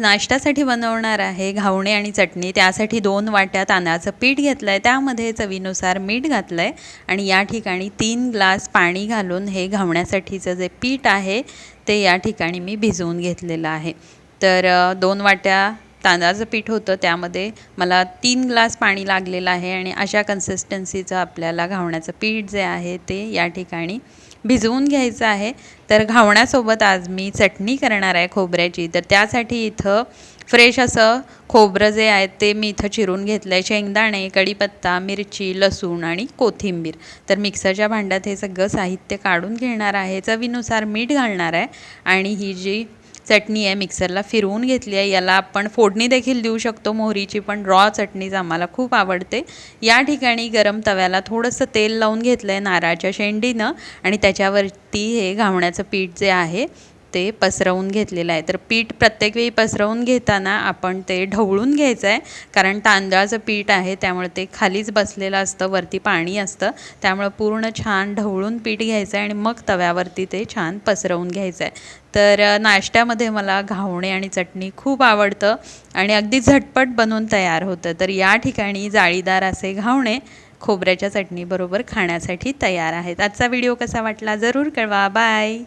नाश्त्यासाठी बनवणार आहे घावणे आणि चटणी। त्यासाठी 2 वाट्या तांदळाचं पीठ घेतलं आहे, त्यामध्ये चवीनुसार मीठ घातलं आहे आणि या ठिकाणी 3 ग्लास पाणी घालून हे घावण्यासाठीचं जे पीठ आहे ते या ठिकाणी मी भिजवून घेतलेलं आहे। तर 2 वाट्या तांदळाचं पीठ होतं, त्यामध्ये मला 3 ग्लास पाणी लागलेलं आहे आणि अशा कन्सिस्टन्सीचं आपल्याला घावण्याचं पीठ जे आहे ते या ठिकाणी भिजवून घ्यायचं आहे। तर घावण्यासोबत आज मी चटणी करणार आहे खोबऱ्याची। तर त्यासाठी इथं फ्रेश असं खोबरं जे आहे ते मी इथं चिरून घेतलं आहे, शेंगदाणे, कढीपत्ता, मिरची, लसूण आणि कोथिंबीर। तर मिक्सरच्या भांड्यात हे सगळं साहित्य काढून घेणार आहे, चवीनुसार मीठ घालणार आहे आणि ही जी चटणी आहे मिक्सरला फिरवून घेतली आहे। याला आपण फोडणी देखील देऊ शकतो मोहरीची, पण रॉ चटणीच आम्हाला खूप आवडते। या ठिकाणी गरम तव्याला थोडंसं तेल लावून घेतलं आहे नारळाच्या शेंडीनं आणि त्याच्यावरती हे घावण्याचं पीठ जे आहे ते पसरवून घेतलेलं आहे। तर पीठ प्रत्येक वेळी पसरवून घेताना आपण ते ढवळून घ्यायचं आहे, कारण तांदळाचं पीठ आहे त्यामुळे ते खालीच बसलेलं असतं, वरती पाणी असतं, त्यामुळे पूर्ण छान ढवळून पीठ घ्यायचं आहे आणि मग तव्यावरती ते छान पसरवून घ्यायचं आहे। तर नाश्त्यामध्ये मला घावणे आणि चटणी खूप आवडतं आणि अगदी झटपट बनवून तयार होतं। तर या ठिकाणी जाळीदार असे घावणे खोबऱ्याच्या चटणीबरोबर खाण्यासाठी तयार आहेत। आजचा व्हिडिओ कसा वाटला जरूर कळवा। बाय।